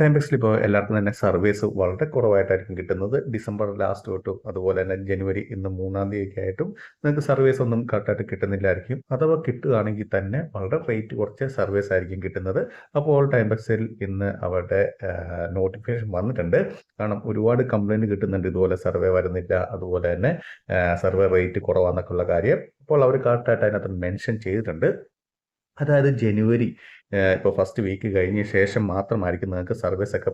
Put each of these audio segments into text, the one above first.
ടൈംബെക്സിൽ ഇപ്പോൾ എല്ലാവർക്കും തന്നെ സർവീസ് വളരെ കുറവായിട്ടായിരിക്കും കിട്ടുന്നത്. ഡിസംബർ ലാസ്റ്റ് തൊട്ടും അതുപോലെ തന്നെ ജനുവരി ഇന്ന് 3-ാം തീയതിയൊക്കെ ആയിട്ടും നിങ്ങൾക്ക് സർവീസ് ഒന്നും കറക്റ്റായിട്ട് കിട്ടുന്നില്ലായിരിക്കും. അഥവാ കിട്ടുകയാണെങ്കിൽ തന്നെ വളരെ റേറ്റ് കുറച്ച് സർവീസ് ആയിരിക്കും കിട്ടുന്നത്. അപ്പോൾ ടൈംബെക്സിൽ ഇന്ന് അവരുടെ നോട്ടിഫിക്കേഷൻ വന്നിട്ടുണ്ട്. കാരണം ഒരുപാട് കംപ്ലൈൻറ്റ് കിട്ടുന്നുണ്ട്, ഇതുപോലെ സർവേ വരുന്നില്ല, അതുപോലെ തന്നെ സർവേ റേറ്റ് കുറവാന്നൊക്കെയുള്ള കാര്യം. അപ്പോൾ അവർ കറക്റ്റായിട്ട് അതിനകത്ത് മെൻഷൻ ചെയ്തിട്ടുണ്ട്. അതായത് ജനുവരി ഇപ്പോൾ ഫസ്റ്റ് വീക്ക് കഴിഞ്ഞ ശേഷം മാത്രമായിരിക്കും നിങ്ങൾക്ക് സർവീസ് ഒക്കെ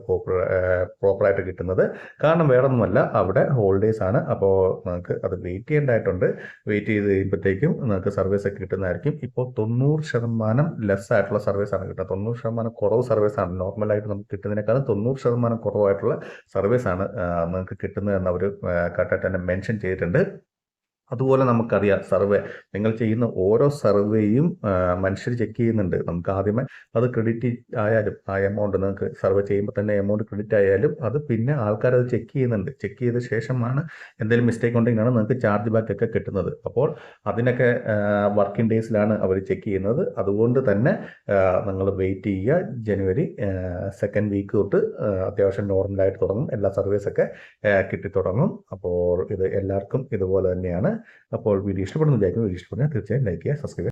പ്രോപ്പറായിട്ട് കിട്ടുന്നത്. കാരണം വേറൊന്നുമല്ല, അവിടെ ഹോളിഡേയ്സ് ആണ്. അപ്പോൾ നിങ്ങൾക്ക് അത് വെയിറ്റ് ചെയ്യേണ്ടതായിട്ടുണ്ട്. വെയിറ്റ് ചെയ്ത് കഴിയുമ്പോഴത്തേക്കും നിങ്ങൾക്ക് സർവീസ് ഒക്കെ കിട്ടുന്നതായിരിക്കും. ഇപ്പോൾ 90% ലെസ് ആയിട്ടുള്ള സർവീസാണ് കിട്ടുന്നത്. 90% കുറവ് സർവീസാണ്. നോർമലായിട്ട് നമുക്ക് കിട്ടുന്നതിനേക്കാളും 90% കുറവായിട്ടുള്ള സർവീസാണ് നിങ്ങൾക്ക് കിട്ടുന്നതെന്ന് അവർ കറക്റ്റായിട്ട് തന്നെ മെൻഷൻ ചെയ്തിട്ടുണ്ട്. അതുപോലെ നമുക്കറിയാം, സർവേ നിങ്ങൾ ചെയ്യുന്ന ഓരോ സർവേയും മനുഷ്യർ ചെക്ക് ചെയ്യുന്നുണ്ട്. നമുക്ക് ആദ്യമേ അത് ക്രെഡിറ്റ് ആയാലും ആ എമൗണ്ട് നിങ്ങൾക്ക് സർവേ ചെയ്യുമ്പോൾ തന്നെ എമൗണ്ട് ക്രെഡിറ്റ് ആയാലും അത് പിന്നെ ആൾക്കാർ അത് ചെക്ക് ചെയ്യുന്നുണ്ട്. ചെക്ക് ചെയ്ത ശേഷമാണ് എന്തെങ്കിലും മിസ്റ്റേക്ക് ഉണ്ടെങ്കിലാണ് നിങ്ങൾക്ക് ചാർജ് ബാക്ക് ഒക്കെ കിട്ടുന്നത്. അപ്പോൾ അതിനൊക്കെ വർക്കിംഗ് ഡേയ്സിലാണ് അവർ ചെക്ക് ചെയ്യുന്നത്. അതുകൊണ്ട് തന്നെ നിങ്ങൾ വെയിറ്റ് ചെയ്യുക. ജനുവരി സെക്കൻഡ് വീക്ക് തൊട്ട് അത്യാവശ്യം നോർമലായിട്ട് തുടങ്ങും. എല്ലാ സർവീസൊക്കെ കിട്ടിത്തുടങ്ങും. അപ്പോൾ ഇത് എല്ലാവർക്കും ഇതുപോലെ തന്നെയാണ്. അപ്പോൾ വീഡിയോ ഇഷ്ടപ്പെടുന്ന വിചാരിക്കുന്നു. വീഡിയോ ഇഷ്ടപ്പെടുന്ന തീർച്ചയായും ലൈക്ക് ചെയ്യുക, സബ്സ്ക്രൈബ് ചെയ്യുക.